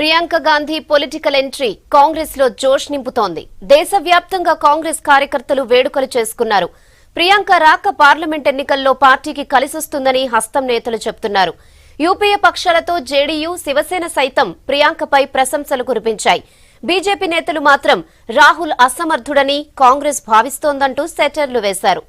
Priyanka Gandhi political entry Congress లో జోష్ నింపుతోంది. దేశవ్యాప్తంగా కాంగ్రెస్ కార్యకర్తలు వేడుకలు చేసుకున్నారు. ప్రియాంక రాక పార్లమెంట్ ఎన్నికల్లో పార్టీకి కలిసొస్తుందని హస్తం నేతలు చెబుతున్నారు. యూపీఏ పక్షాలతో జేడీయూ, శివసేన సైతం ప్రియాంకపై ప్రశంసలు కురిపించాయి. బీజేపీ నేతలు మాత్రం రాహుల్ అసమర్థుడని కాంగ్రెస్ భావిస్తోందంటూ సెటర్లు వేశారు.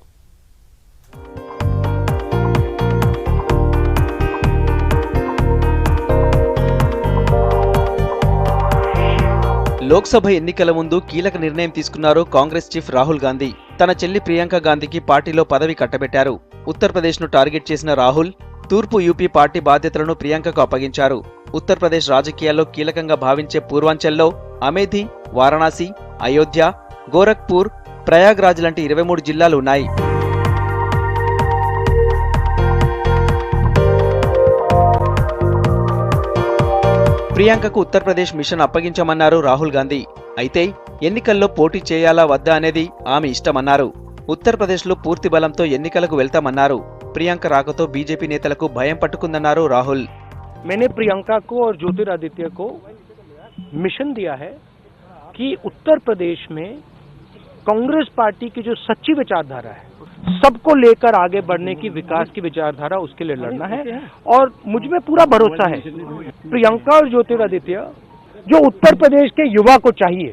లోక్సభ ఎన్నికల ముందు కీలక నిర్ణయం తీసుకున్నారు కాంగ్రెస్ చీఫ్ రాహుల్ గాంధీ. తన చెల్లి ప్రియాంక గాంధీకి పార్టీలో పదవి కట్టబెట్టారు. ఉత్తరప్రదేశ్ను టార్గెట్ చేసిన రాహుల్ తూర్పు యూపీ పార్టీ బాధ్యతలను ప్రియాంకకు అప్పగించారు. ఉత్తరప్రదేశ్ రాజకీయాల్లో కీలకంగా భావించే పూర్వాంచల్లో అమేథీ, వారణాసి, అయోధ్య, గోరఖ్పూర్, ప్రయాగ్రాజ్ లాంటి 23 జిల్లాలు ఉన్నాయి. ప్రియాంకకు ఉత్తరప్రదేశ్ మిషన్ అప్పగించమన్నారు రాహుల్ గాంధీ. అయితే ఎన్నికల్లో పోటీ చేయాలా వద్దా అనేది ఆమె ఇష్టమన్నారు. ఉత్తరప్రదేశ్లో పూర్తి బలంతో ఎన్నికలకు వెళ్తామన్నారు. ప్రియాంక రాకతో బీజేపీ నేతలకు భయం పట్టుకుందన్నారు రాహుల్. मैंने प्रियंका को और ज्योतिरादित्य को मिशन दिया है कि उत्तर प्रदेश में कांग्रेस पार्टी की जो सच्ची विचारधारा है, सबको लेकर आगे बढ़ने की, विकास की विचारधारा, उसके लिए लड़ना है. और मुझ में पूरा भरोसा है. प्रियंका और ज्योतिरादित्य जो उत्तर प्रदेश के युवा को चाहिए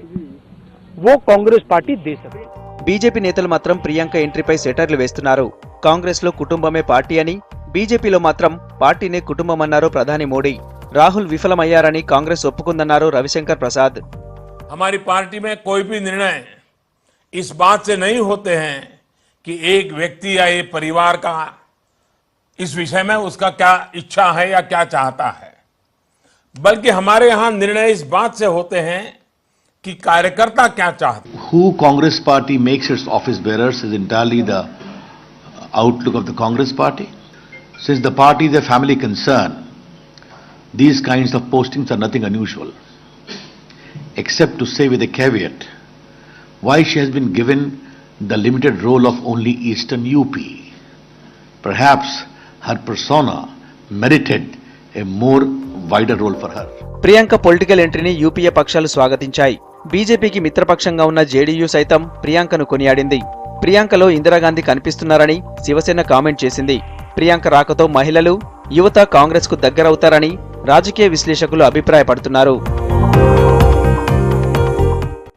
वो कांग्रेस पार्टी दे सकती है. బీజేపీ నేతలు మాత్రం ప్రియాంక ఎంట్రీపై సెటర్లు వేస్తున్నారు. కాంగ్రెస్ లో కుటుంబమే పార్టీ అని, బీజేపీలో మాత్రం పార్టీనే కుటుంబమన్నారు ప్రధాని మోడీ. రాహుల్ విఫలమయ్యారని కాంగ్రెస్ ఒప్పుకుందన్నారు రవిశంకర్ ప్రసాద్. हमारी पार्टी में कोई भी निर्णय इस बात से नहीं होते हैं कि एक व्यक्ति या एक परिवार का इस विषय में उसका क्या इच्छा है या क्या चाहता है, बल्कि हमारे यहाँ निर्णय इस बात से होते हैं कि कार्यकर्ता क्या चाहते हैं. Who Congress party makes its office bearers is entirely the outlook of the Congress party. Since the party is a family concern, these kinds of postings are nothing unusual, except to say with a caveat why she has been given the limited role of only Eastern UP. Perhaps her persona merited a more wider role for her. Priyanka political ఎంట్రీని UPA పక్షాలు స్వాగతించాయి. బీజేపీకి మిత్రపక్షంగా ఉన్న JDU సైతం ప్రియాంకను కొనియాడింది. ప్రియాంకలో ఇందిరాగాంధీ కనిపిస్తున్నారని శివసేన కామెంట్ చేసింది. ప్రియాంక రాకతో మహిళలు, యువత కాంగ్రెస్ కు దగ్గరవుతారని రాజకీయ విశ్లేషకులు అభిప్రాయపడుతున్నారు.